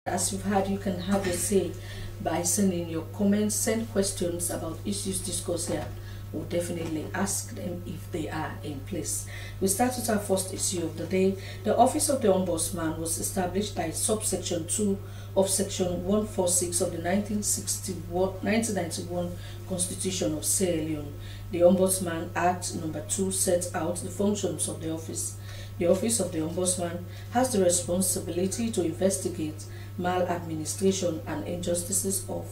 As you've heard, you can have a say by sending your comments, send questions about issues discussed here. We'll definitely ask them if they are in place. We start with our first issue of the day. The Office of the Ombudsman was established by subsection 2 of section 146 of the 1991 Constitution of Sierra Leone. The Ombudsman Act number 2 sets out the functions of the office. The Office of the Ombudsman has the responsibility to investigate maladministration and injustices of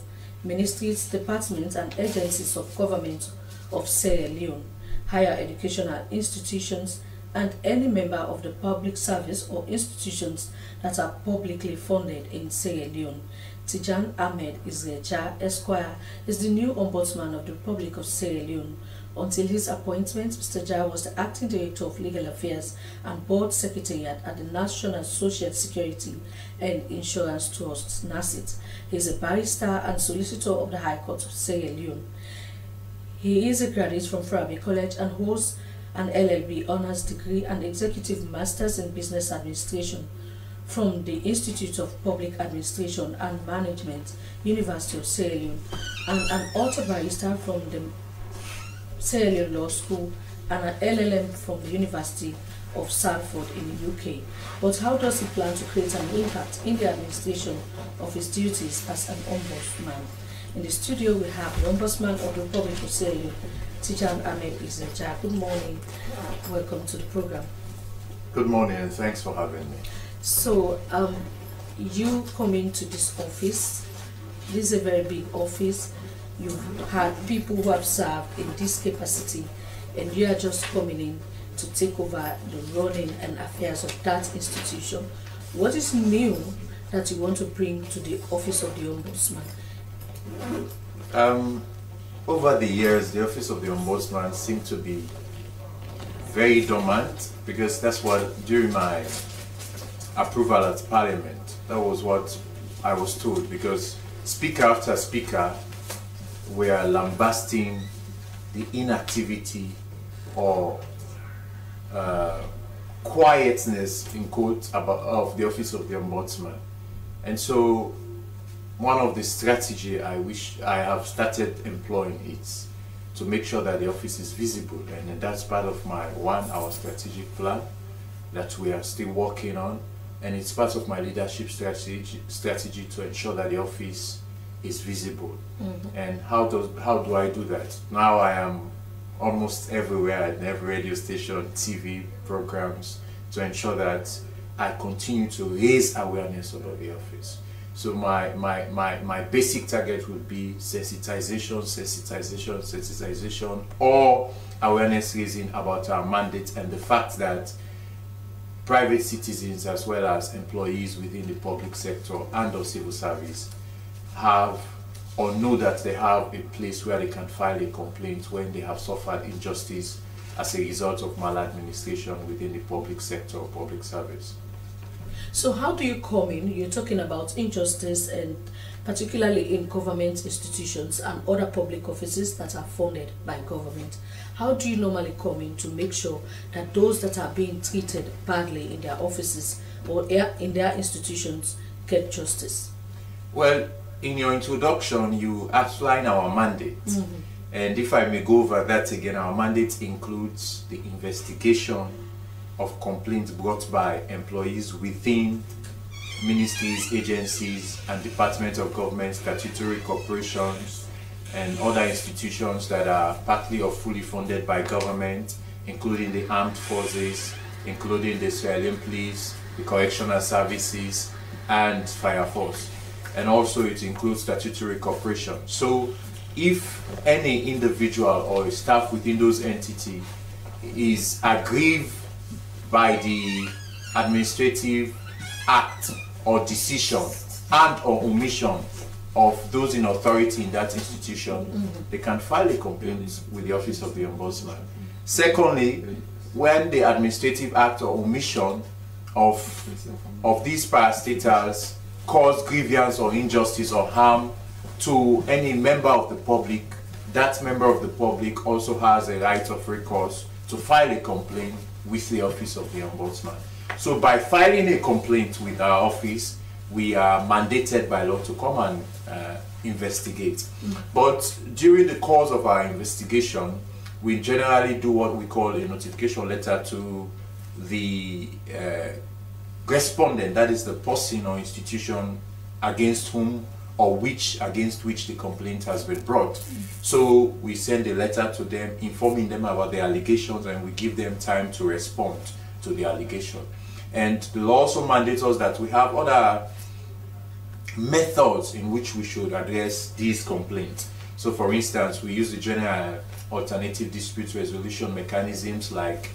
ministries, departments, and agencies of government of Sierra Leone, higher educational institutions, and any member of the public service or institutions that are publicly funded in Sierra Leone. Tijan Ahmed Isreja Esquire is the new Ombudsman of the Republic of Sierra Leone. Until his appointment, Mr. Jha was the Acting Director of Legal Affairs and Board Secretariat at the National Social Security and Insurance Trust, NASIT. He is a barrister and solicitor of the High Court of Sierra Leone. He is a graduate from Farabi College and holds an LLB Honours Degree and Executive Masters in Business Administration from the Institute of Public Administration and Management, University of Sierra Leone, and an author barrister from the Sierra Leone Law School and an LLM from the University of Salford in the UK. But how does he plan to create an impact in the administration of his duties as an ombudsman? In the studio we have the Ombudsman of the Republic of Sierra Leone, Tijan Ahmed Isreja. Good morning. Welcome to the program. Good morning and thanks for having me. So, you come into this office. This is a very big office. You've had people who have served in this capacity, and you are just coming in to take over the running and affairs of that institution. What is new that you want to bring to the Office of the Ombudsman? Over the years, the Office of the Ombudsman seemed to be very dormant, because that's what, during my approval at Parliament, that was what I was told, because speaker after speaker were lambasting the inactivity or quietness, in quotes, of the Office of the Ombudsman. And so one of the strategy I wish I have started employing is to make sure that the office is visible, and that's part of my our strategic plan that we are still working on, and it's part of my leadership strategy to ensure that the office is visible. And how do I do that? Now I am almost everywhere, in every radio station, TV programs, to ensure that I continue to raise awareness about the office. So my basic target would be sensitization, or awareness raising about our mandate and the fact that private citizens as well as employees within the public sector and or civil service have or know that they have a place where they can file a complaint when they have suffered injustice as a result of maladministration within the public sector or public service. So how do you come in? You're talking about injustice, and particularly in government institutions and other public offices that are funded by government. How do you normally come in to make sure that those that are being treated badly in their offices or in their institutions get justice? Well, in your introduction, you outline our mandate. And if I may go over that again, our mandate includes the investigation of complaints brought by employees within ministries, agencies, and departments of government, statutory corporations, and other institutions that are partly or fully funded by government, including the armed forces, including the Sierra Leone Police, the correctional services, and fire force. And also it includes statutory corporations. So if any individual or staff within those entities is aggrieved by the administrative act or decision and or omission of those in authority in that institution, they can file a complaint with the Office of the Ombudsman. Secondly, when the administrative act or omission of these parastatals cause grievance or injustice or harm to any member of the public, that member of the public also has a right of recourse to file a complaint with the Office of the Ombudsman. So by filing a complaint with our office, we are mandated by law to come and investigate. But during the course of our investigation, we generally do what we call a notification letter to the respondent, that is the person or institution against whom or against which the complaint has been brought. So we send a letter to them informing them about the allegations, and we give them time to respond to the allegation. And the law also mandates us that we have other methods in which we should address these complaints. So for instance, we use the general alternative dispute resolution mechanisms like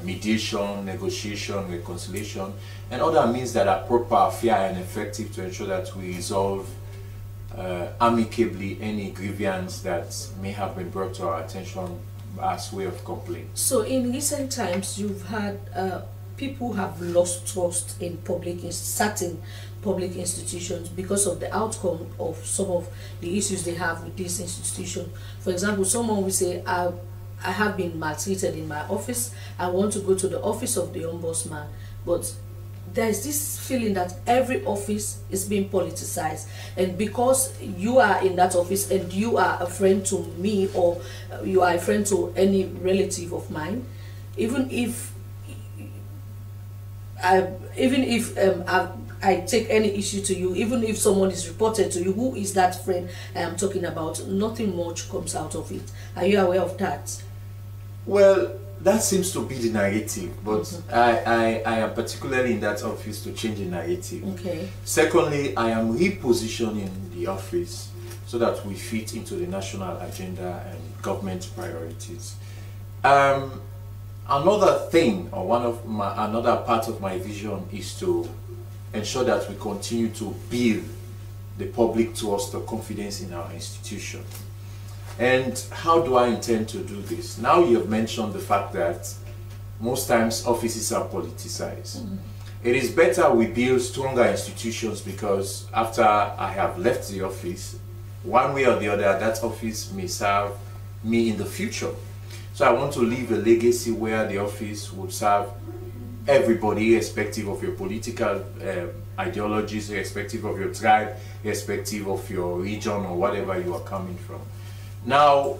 mediation, negotiation, reconciliation, and other means that are proper, fair and effective to ensure that we resolve amicably any grievance that may have been brought to our attention as way of complaint. So in recent times, you've had people have lost trust in certain public institutions because of the outcome of some of the issues they have with this institution. For example, someone will say, I have been maltreated in my office, I want to go to the office of the Ombudsman, but there's this feeling that every office is being politicized, and because you are in that office and you are a friend to me, or you are a friend to any relative of mine, even if I take any issue to you, even if someone is reported to you, who is that friend I am talking about, nothing much comes out of it. Are you aware of that? Well, that seems to be the narrative, but I am particularly in that office to change the narrative. Okay. Secondly, I am repositioning the office so that we fit into the national agenda and government priorities. Another thing, or another part of my vision, is to ensure that we continue to build the public trust or confidence in our institution. And how do I intend to do this? Now you have mentioned the fact that most times offices are politicized. It is better we build stronger institutions, because after I have left the office, one way or the other, that office may serve me in the future. So I want to leave a legacy where the office would serve everybody, irrespective of your political ideologies, irrespective of your tribe, irrespective of your region or whatever you are coming from. Now,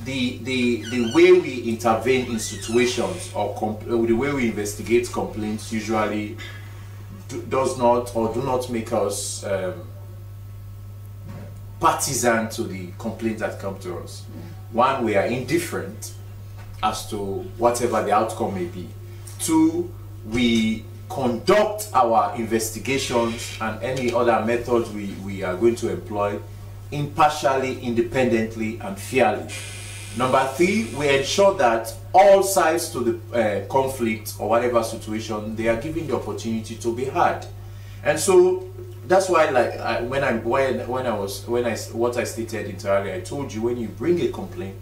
the way we intervene in situations, or the way we investigate complaints, usually does not or do not make us partisan to the complaints that come to us. One, we are indifferent as to whatever the outcome may be. Two, we conduct our investigations and any other methods we are going to employ impartially, independently and fairly. Number three, we ensure that all sides to the conflict or whatever situation, they are given the opportunity to be heard. And so that's why, like what I stated entirely, I told you, when you bring a complaint,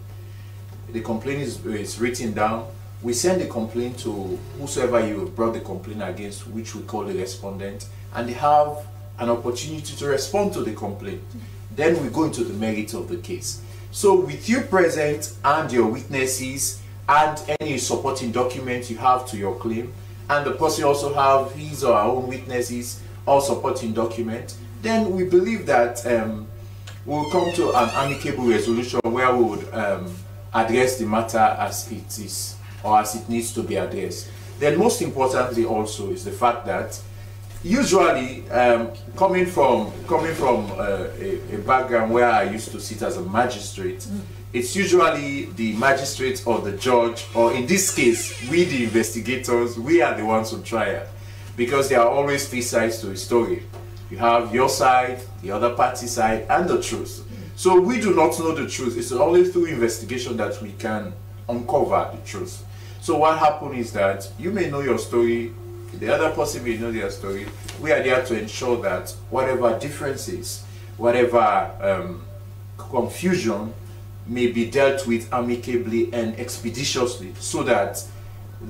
the complaint is written down. We send the complaint to whosoever you have brought the complaint against, which we call the respondent, and they have an opportunity to respond to the complaint. Then we go into the merit of the case. So with you present and your witnesses and any supporting document you have to your claim, and the person also have his or her own witnesses or supporting document, then we believe that we'll come to an amicable resolution where we would address the matter as it is, or as it needs to be addressed. Then most importantly also is the fact that usually coming from a background where I used to sit as a magistrate, it's usually the magistrate or the judge, or in this case we the investigators, we are the ones on trial, because there are always three sides to a story. You have your side, the other party side, and the truth. So we do not know the truth. It's only through investigation that we can uncover the truth. So what happened is that you may know your story, the other person may know their story. We are there to ensure that whatever differences, whatever confusion may be dealt with amicably and expeditiously, so that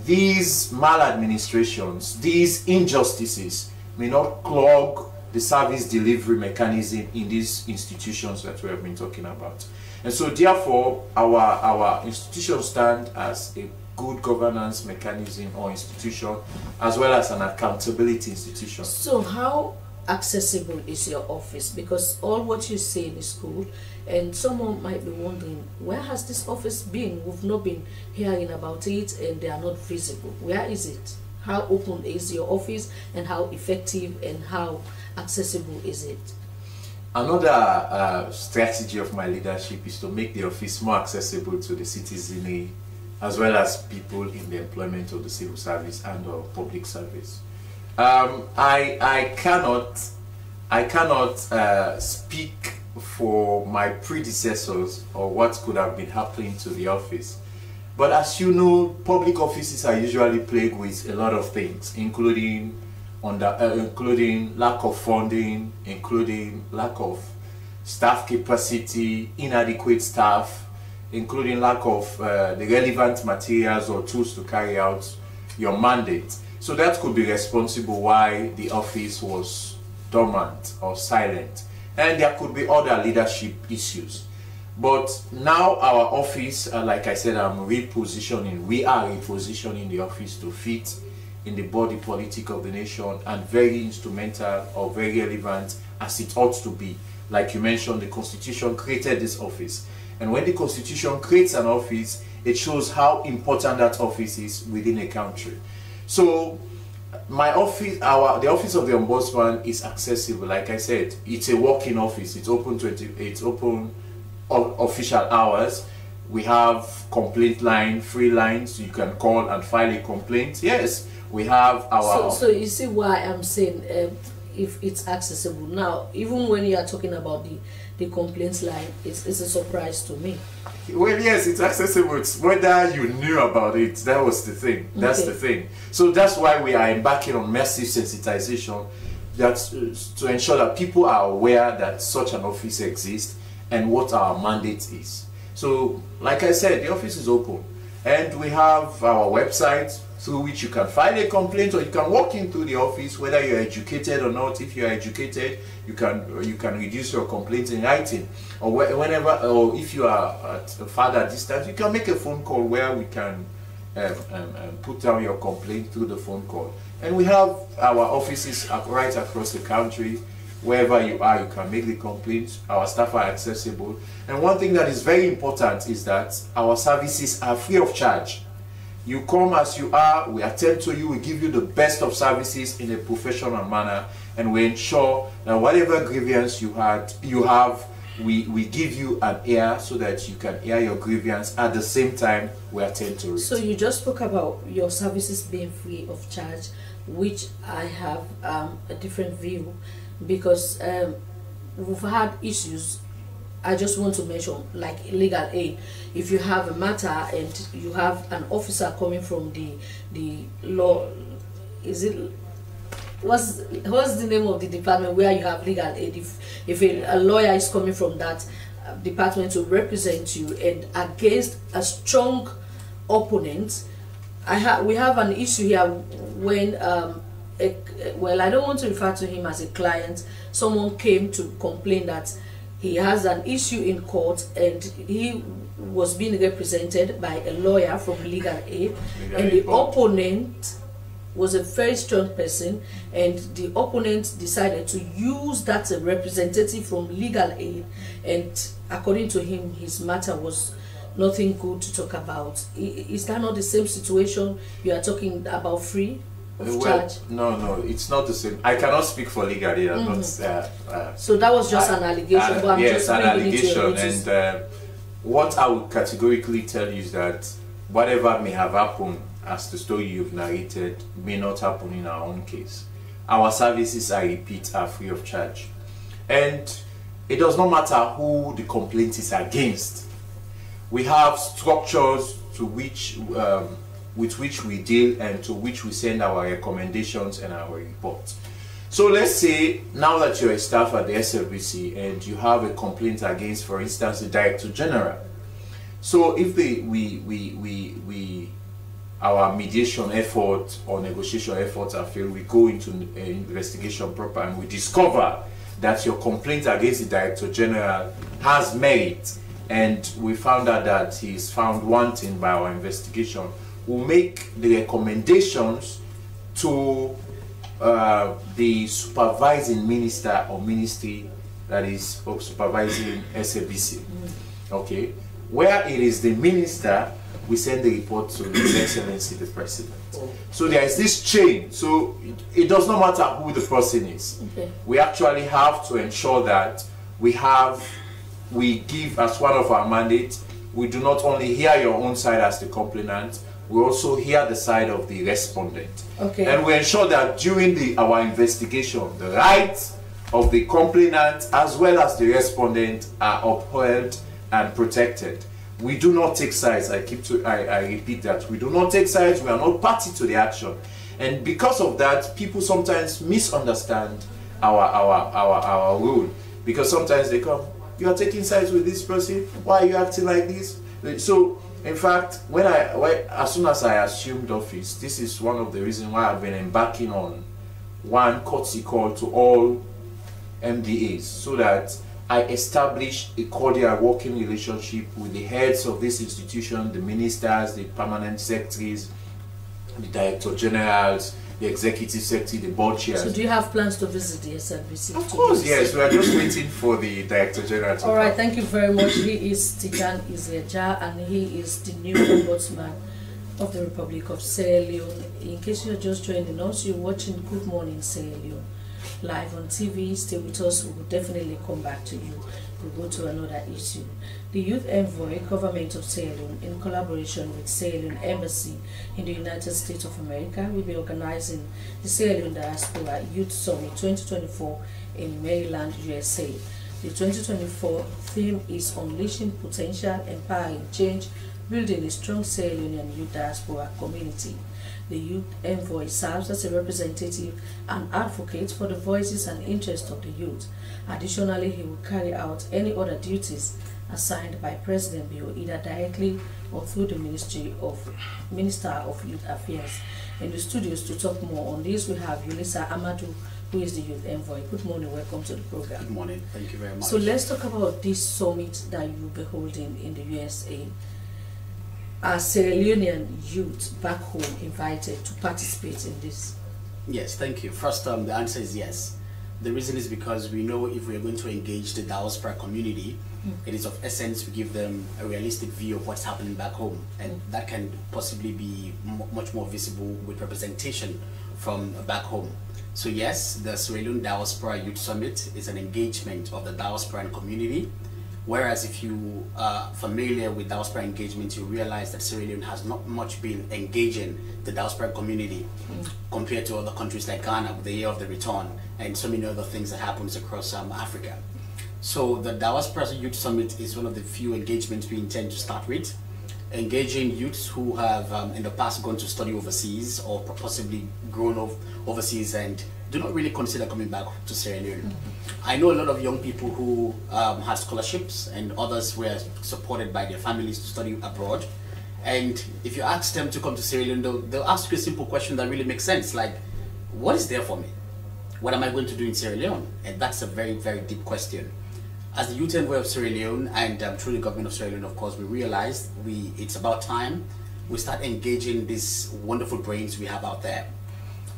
these maladministrations, these injustices may not clog the service delivery mechanism in these institutions that we have been talking about. And so therefore our institutions stand as a good governance mechanism or institution, as well as an accountability institution. So how accessible is your office? Because all what you say is good, and someone might be wondering, where has this office been? We've not been hearing about it, and they are not visible. Where is it? How open is your office, and how effective and how accessible is it? Another strategy of my leadership is to make the office more accessible to the citizenry, as well as people in the employment of the civil service and or public service. I cannot speak for my predecessors or what could have been happening to the office, but as you know, public offices are usually plagued with a lot of things, including lack of funding, including lack of staff capacity, inadequate staff, including lack of the relevant materials or tools to carry out your mandate. So that could be responsible why the office was dormant or silent. And there could be other leadership issues. But now our office, like I said, we are repositioning the office to fit in the body politic of the nation, and very instrumental or very relevant as it ought to be. Like you mentioned, the Constitution created this office. And when the Constitution creates an office, it shows how important that office is within a country. So my office, the office of the Ombudsman is accessible. Like I said, it's a walk-in office. It's open official hours. We have complaint line, free lines. You can call and file a complaint. Yes, we have our. So you see why I'm saying if it's accessible now. Even when you are talking about the complaints line, it's a surprise to me. Well, yes, it's accessible. It's whether you knew about it. That was the thing. That's okay. The thing. So that's why we are embarking on massive sensitization, that's to ensure that people are aware that such an office exists and what our mandate is. So, like I said, the office is open, and we have our website through which you can file a complaint, or you can walk into the office, whether you're educated or not. If you're educated, you can reduce your complaint in writing, or whenever, or if you are at a further distance, you can make a phone call where we can put down your complaint through the phone call. And we have our offices right across the country. Wherever you are, you can make the complaint. Our staff are accessible. And one thing that is very important is that our services are free of charge. You come as you are, we attend to you, we give you the best of services in a professional manner, and we ensure that whatever grievance you have, we give you an ear so that you can air your grievance. At the same time, we attend to it. So you just spoke about your services being free of charge, which I have a different view, because we've had issues. I just want to mention, like legal aid. If you have a matter and you have an officer coming from the law, is it, what's the name of the department where you have legal aid? If a lawyer is coming from that department to represent you and against a strong opponent, we have an issue here when well, I don't want to refer to him as a client. Someone came to complain that he has an issue in court and he was being represented by a lawyer from legal aid, and the opponent was a very strong person, and the opponent decided to use that representative from legal aid, and according to him, his matter was nothing good to talk about. Is that not the same situation you are talking about, free of charge? No, it's not the same. I cannot speak for legal aid. So that was just an allegation. But I'm yes, just an allegation. And what I would categorically tell you is that whatever may have happened, as the story you've narrated, may not happen in our own case. Our services, I repeat, are free of charge. And it does not matter who the complaint is against. We have structures to which, with which we deal and to which we send our recommendations and our reports. So let's say now that you're a staff at the SLBC and you have a complaint against, for instance, the Director General. So if our mediation effort or negotiation efforts are failed, we go into an investigation proper and we discover that your complaint against the Director General has merit, and we found out that he is found wanting by our investigation. will make the recommendations to the supervising minister or ministry that is supervising SABC. Okay, where it is the minister, we send the report to His Excellency the President. So there is this chain. So it does not matter who the person is. Okay. We actually have to ensure that we give as one of our mandates, we do not only hear your own side as the complainant, we also hear the side of the respondent. Okay. And we ensure that during our investigation, the rights of the complainant as well as the respondent are upheld and protected. We do not take sides. I repeat that. We do not take sides. We are not party to the action. And because of that, people sometimes misunderstand our rule. Because sometimes they come, you are taking sides with this person, why are you acting like this? So in fact, as soon as I assumed office, this is one of the reasons why I've been embarking on one courtesy call to all MDAs, so that I establish a cordial working relationship with the heads of this institution, the ministers, the permanent secretaries, the director generals, the executive secretary, the board chairs. So do you have plans to visit the SLBC? Of course, yes. We are just waiting for the director general to All right, thank you very much. He is Tijan Izleja, and he is the new ombudsman of the Republic of Sierra Leone. In case you're just joining us, you're watching Good Morning Sierra Leone live on TV. Stay with us. We will definitely come back to you. We'll go to another issue. The Youth Envoy, Government of Sierra Leone, in collaboration with Sierra Leone Embassy in the United States of America, will be organizing the Sierra Leone Diaspora Youth Summit 2024 in Maryland, USA. The 2024 theme is Unleashing Potential, Empowering Change, Building a Strong Sierra Leonean Youth Diaspora Community. The Youth Envoy serves as a representative and advocate for the voices and interests of the youth. Additionally, he will carry out any other duties assigned by President Bio, either directly or through the Minister of Youth Affairs. In the studios to talk more on this, we have Yulisa Amadou, who is the Youth Envoy. Good morning, welcome to the program. Good morning, thank you very much. So let's talk about this summit that you will be holding in the USA. Are Sierra Leonean youth back home invited to participate in this? Yes, thank you. First, the answer is yes. The reason is because we know if we are going to engage the diaspora community, it is of essence to give them a realistic view of what's happening back home, and that can possibly be much more visible with representation from back home. So yes, the Sierra Leone Diaspora Youth Summit is an engagement of the diaspora community. Whereas if you are familiar with diaspora engagement, you realize that Sierra Leone has not much been engaging the diaspora community compared to other countries like Ghana with the Year of the Return and so many other things that happens across Africa. So the Diaspora Youth Summit is one of the few engagements we intend to start with, engaging youths who have in the past gone to study overseas or possibly grown up overseas and do not really consider coming back to Sierra Leone. I know a lot of young people who had scholarships and others were supported by their families to study abroad. And if you ask them to come to Sierra Leone, they'll ask you a simple question that really makes sense, like, what is there for me? What am I going to do in Sierra Leone? And that's a very, very deep question. As the Youth Envoy of Sierra Leone and through the government of Sierra Leone, of course, we realized it's about time we start engaging these wonderful brains we have out there.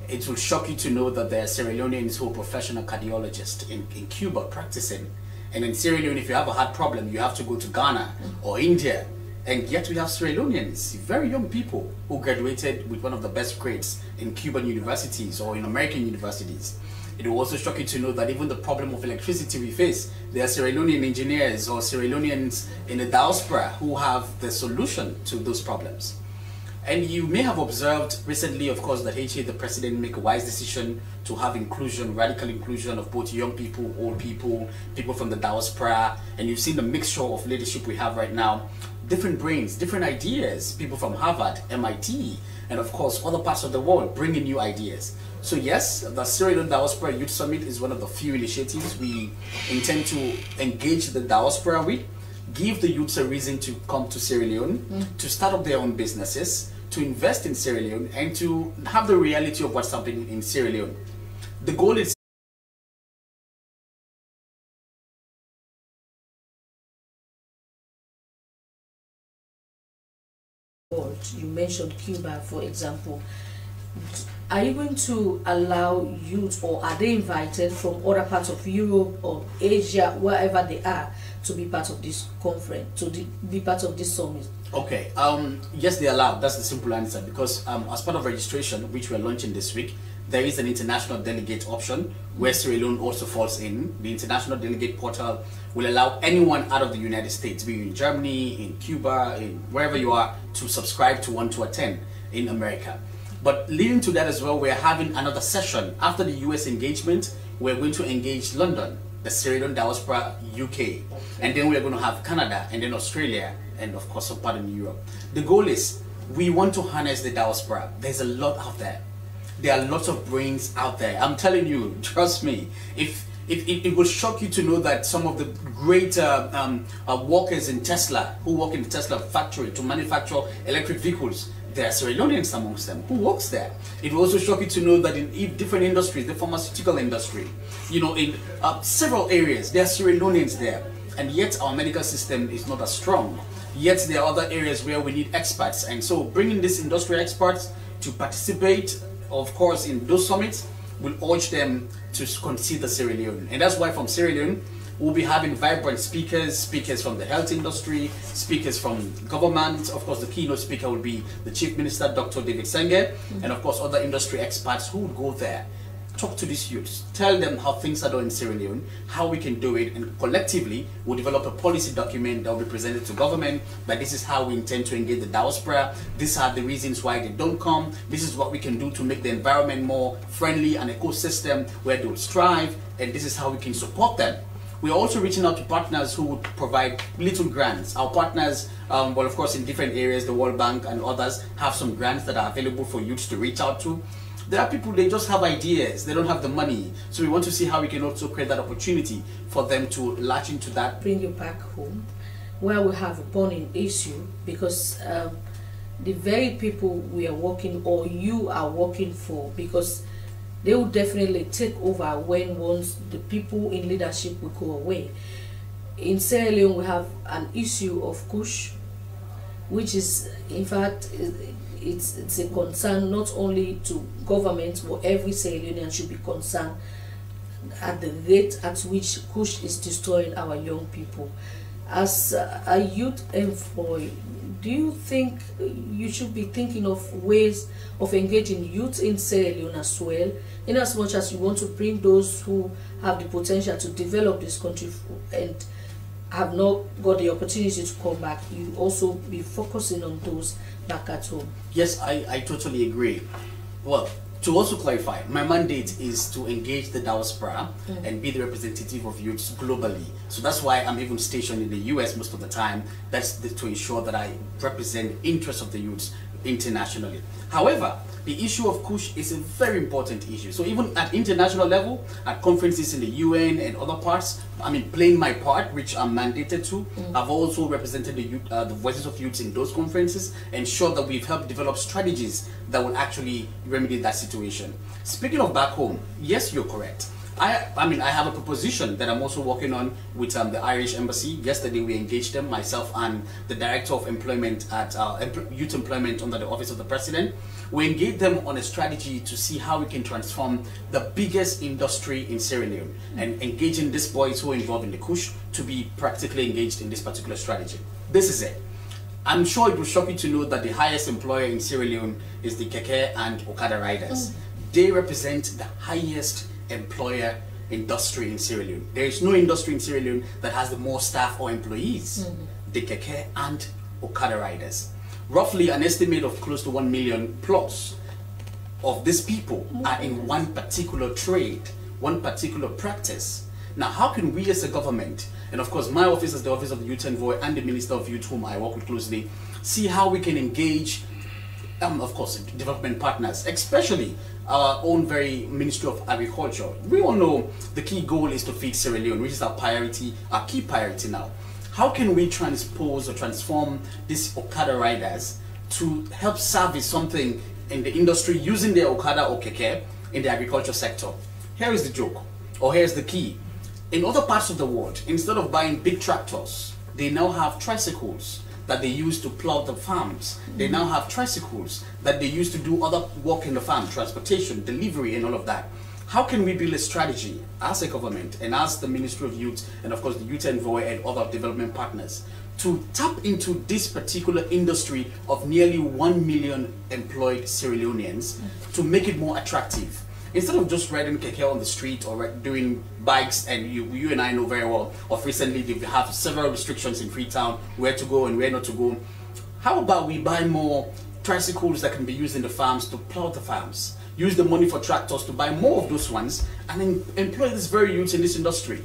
It will shock you to know that there are Sierra Leoneans who are professional cardiologists in Cuba practicing. And in Sierra Leone, if you have a heart problem, you have to go to Ghana or India. And yet we have Sierra Leoneans, very young people who graduated with one of the best grades in Cuban universities or in American universities. It will also shock you to know that even the problem of electricity we face, there are Sierra Leonean engineers or Sierra Leoneans in the diaspora who have the solution to those problems. And you may have observed recently, of course, that HA, the president, make a wise decision to have inclusion, radical inclusion of both young people, old people, people from the diaspora, and you've seen the mixture of leadership we have right now. Different brains, different ideas, people from Harvard, MIT, and of course, other parts of the world bringing new ideas. So yes, the Sierra Leone Diaspora Youth Summit is one of the few initiatives we intend to engage the diaspora with, give the youths a reason to come to Sierra Leone, to start up their own businesses, to invest in Sierra Leone, and to have the reality of what's happening in Sierra Leone. The goal is You mentioned Cuba, for example. Are you going to allow youth, or are they invited from other parts of Europe or Asia, wherever they are, to be part of this conference, to be part of this summit? Okay, yes, they are allowed. That's the simple answer, because as part of registration, which we're launching this week, there is an international delegate option where Sierra Leone also falls in. The international delegate portal will allow anyone out of the United States, be in Germany, in Cuba, in wherever you are, to subscribe to want to attend in America. But leading to that as well, we're having another session. After the US engagement, we're going to engage London, the Sierra Leone Diaspora UK, and then we're going to have Canada, and then Australia, and of course some part in Europe. The goal is, we want to harness the diaspora. There's a lot out there. There are lots of brains out there. I'm telling you, trust me, if it will shock you to know that some of the great workers in Tesla, who work in the Tesla factory to manufacture electric vehicles, there are Sierra Leoneans amongst them who works there. It will also shock you to know that in different industries, the pharmaceutical industry, you know, in several areas, there are Sierra Leoneans there. And yet our medical system is not as strong. Yet there are other areas where we need experts. And so bringing these industry experts to participate, of course, in those summits, will urge them to consider Sierra Leone. And that's why from Sierra Leone, we'll be having vibrant speakers from the health industry, speakers from government. Of course, the keynote speaker will be the Chief Minister, Dr. David Senge, and of course, other industry experts who would go there. Talk to these youths, tell them how things are done in Sierra Leone, how we can do it, and collectively we'll develop a policy document that will be presented to government, that this is how we intend to engage the diaspora, these are the reasons why they don't come, this is what we can do to make the environment more friendly, an ecosystem where they will strive, and this is how we can support them. We're also reaching out to partners who would provide little grants. Our partners, well, of course, in different areas, the World Bank and others have some grants that are available for youths to reach out to. There are people, they just have ideas, they don't have the money. So we want to see how we can also create that opportunity for them to latch into that. Bring you back home, where we have a burning issue, because the very people we are working, or you are working for, because they will definitely take over when once the people in leadership will go away. In Sierra Leone, we have an issue of Kush, which is, in fact, it's a concern not only to government, but every Sierra Leonean should be concerned at the rate at which Kush is destroying our young people. As a youth envoy, do you think you should be thinking of ways of engaging youth in Sierra Leone as well, in as much as you want to bring those who have the potential to develop this country and have not got the opportunity to come back, you also be focusing on those back at home? Yes, I totally agree. Well, to also clarify, my mandate is to engage the diaspora and be the representative of youths globally. So that's why I'm even stationed in the US most of the time. That's to ensure that I represent the interests of the youths internationally. However, the issue of Kush is a very important issue. So even at international level, at conferences in the UN and other parts, I mean, playing my part, which I'm mandated to, I've also represented the youth, the voices of youths in those conferences, ensure that we've helped develop strategies that will actually remedy that situation. Speaking of back home, yes, you're correct. I mean, I have a proposition that I'm also working on with the Irish Embassy. Yesterday we engaged them, myself and the Director of Employment at Youth Employment under the Office of the President. We engaged them on a strategy to see how we can transform the biggest industry in Sierra Leone and engaging these boys who are involved in the Kush to be practically engaged in this particular strategy. This is it. I'm sure it will shock you to know that the highest employer in Sierra Leone is the Keke and Okada riders. They represent the highest employer industry in Sierra Leone. There is no industry in Sierra Leone that has the more staff or employees. The Keke and Okada riders. Roughly an estimate of close to 1 million plus of these people are in one particular trade, one particular practice. Now, how can we as a government, and of course my office as the Office of the Youth Envoy and the Minister of Youth, whom I work with closely, see how we can engage, of course, development partners, especially our own very Ministry of Agriculture. We all know the key goal is to feed Sierra Leone, which is our priority, our key priority now. How can we transpose or transform these Okada riders to help service something in the industry using their Okada or Keke in the agriculture sector? Here is the joke, or here's the key. In other parts of the world, instead of buying big tractors, they now have tricycles that they use to plow the farms. They now have tricycles that they use to do other work in the farm, transportation, delivery, and all of that. How can we build a strategy as a government and as the Ministry of Youth and of course the Youth Envoy and other development partners to tap into this particular industry of nearly 1 million employed Sierra Leoneans to make it more attractive? Instead of just riding keke on the street or doing bikes, and you and I know very well of recently they have several restrictions in Freetown, where to go and where not to go. How about we buy more tricycles that can be used in the farms to plow the farms? Use the money for tractors to buy more of those ones and then employ this very youth in this industry.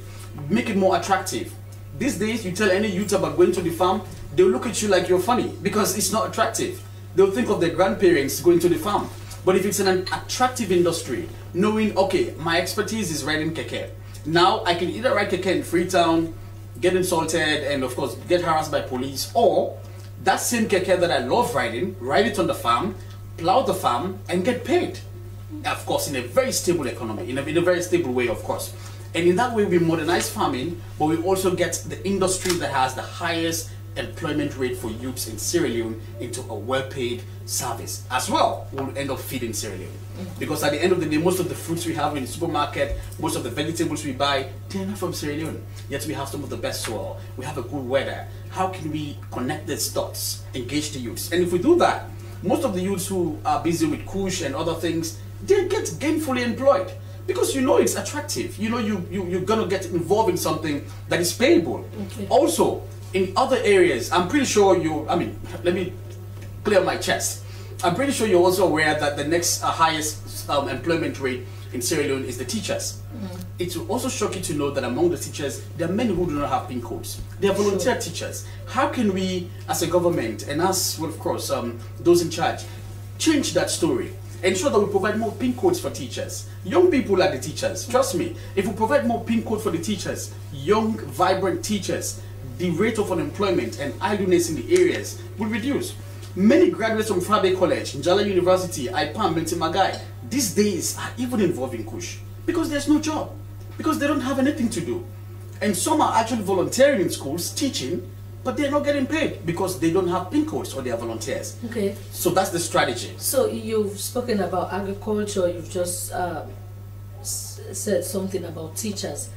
Make it more attractive. These days, you tell any youth about going to the farm, they'll look at you like you're funny because it's not attractive. They'll think of their grandparents going to the farm. But if it's an attractive industry, knowing, okay, my expertise is riding keke. Now, I can either ride keke in Freetown, get insulted, and of course, get harassed by police, or that same keke that I love riding, ride it on the farm, plow the farm, and get paid. Of course, in a very stable economy, in a very stable way, of course. And in that way, we modernize farming, but we also get the industry that has the highest employment rate for youths in Sierra Leone into a well-paid service. As well, we'll end up feeding Sierra Leone. Because at the end of the day, most of the fruits we have in the supermarket, most of the vegetables we buy, they're not from Sierra Leone. Yet we have some of the best soil. We have a good weather. How can we connect these dots, engage the youths? And if we do that, most of the youths who are busy with Kush and other things, they get gainfully employed. Because you know it's attractive. You know you're going to get involved in something that is payable. Okay. Also, in other areas, I'm pretty sure let me clear my chest. I'm pretty sure you're also aware that the next highest employment rate in Sierra Leone is the teachers. It will also shock you to know that among the teachers, there are many who do not have PIN codes. They are volunteer teachers. How can we, as a government, and as, well, of course, those in charge, change that story? Ensure that we provide more PIN codes for teachers. Young people are the teachers. Trust me, if we provide more PIN code for the teachers, young, vibrant teachers, the rate of unemployment and idleness in the areas will reduce. Many graduates from Frabe College, Njala University, IPAM, Mentimagai, these days are even involved in Kush because there's no job, because they don't have anything to do. And some are actually volunteering in schools, teaching, but they're not getting paid because they don't have PIN codes or they are volunteers. Okay. So that's the strategy. So you've spoken about agriculture, you've just said something about teachers.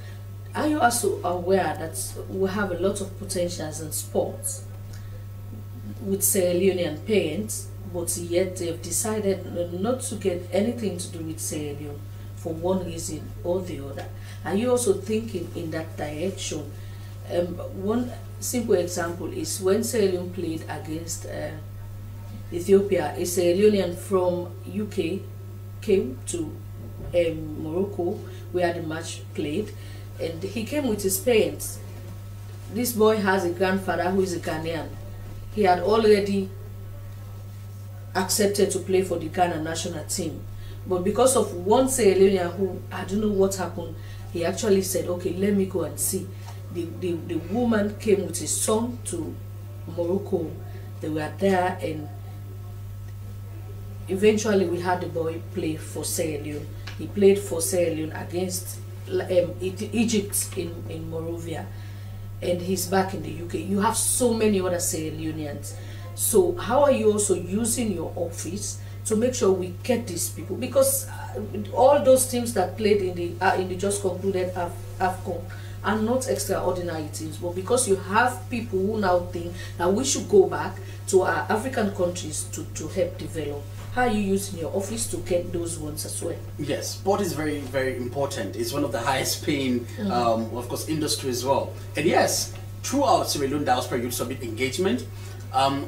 Are you also aware that we have a lot of potentials in sports with Sierra Leonean parents, but yet they've decided not to get anything to do with Sierra Leone for one reason or the other? Are you also thinking in that direction? One simple example is when Sierra Leone played against Ethiopia, a Sierra Leonean from UK came to Morocco where the match played, and he came with his parents. This boy has a grandfather who is a Ghanaian. He had already accepted to play for the Ghana national team, but because of one Sierra Leonean who, I don't know what happened, he actually said, okay, let me go and see. The woman came with his son to Morocco. They were there, and eventually we had the boy play for Sierra Leone. He played for Sierra Leone against Egypt in Monrovia, and he's back in the UK. You have so many other Sierra Leoneans. So how are you also using your office to make sure we get these people? Because all those teams that played in the just concluded AFCON are not extraordinary teams, but because you have people who now think that we should go back to our African countries to help develop. How are you using your office to get those ones as well? Yes, sport is very, very important. It's one of the highest paying, of course, industry as well. And yes, through our Sierra Leone Diaspora Youth Summit engagement,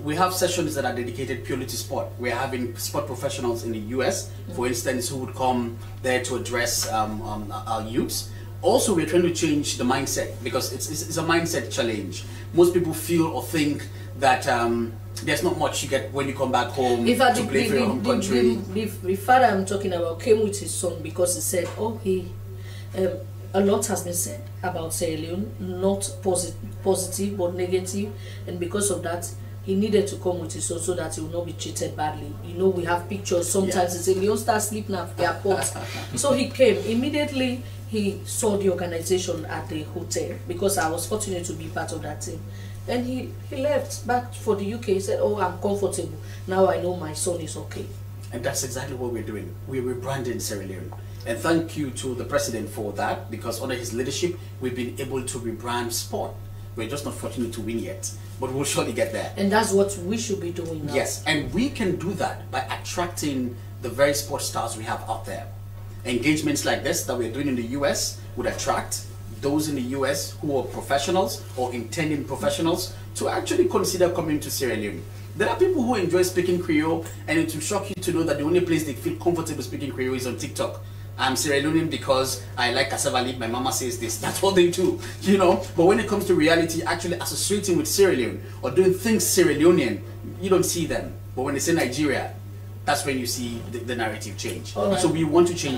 we have sessions that are dedicated purely to sport. We're having sport professionals in the US, for instance, who would come there to address our youths. Also, we're trying to change the mindset because it's a mindset challenge. Most people feel or think that there's not much you get when you come back home to play for your home country. The father I'm talking about came with his son because he said, oh, a lot has been said about Sierra Leone, not positive but negative, and because of that, he needed to come with his son so that he will not be treated badly. You know, we have pictures sometimes. It's a Leone start sleeping at the airport. So he came immediately. He saw the organization at the hotel because I was fortunate to be part of that team. And he left back for the UK. He said, oh, I'm comfortable. Now I know my son is okay. And that's exactly what we're doing. We're rebranding Sierra Leone. And thank you to the president for that, because under his leadership, we've been able to rebrand sport. We're just not fortunate to win yet, but we'll surely get there. And that's what we should be doing now. Yes, and we can do that by attracting the very sports stars we have out there. Engagements like this that we're doing in the US would attract those in the US who are professionals or intending professionals to actually consider coming to Sierra Leone. There are people who enjoy speaking Creole, and it will shock you to know that the only place they feel comfortable speaking Creole is on TikTok. I'm Sierra Leonean because I like cassava leaf, my mama says this. That's what they do, you know. But when it comes to reality, actually associating with Sierra Leone or doing things Sierra Leonean, you don't see them. But when they say Nigeria, that's when you see the narrative change. Right. So we want to change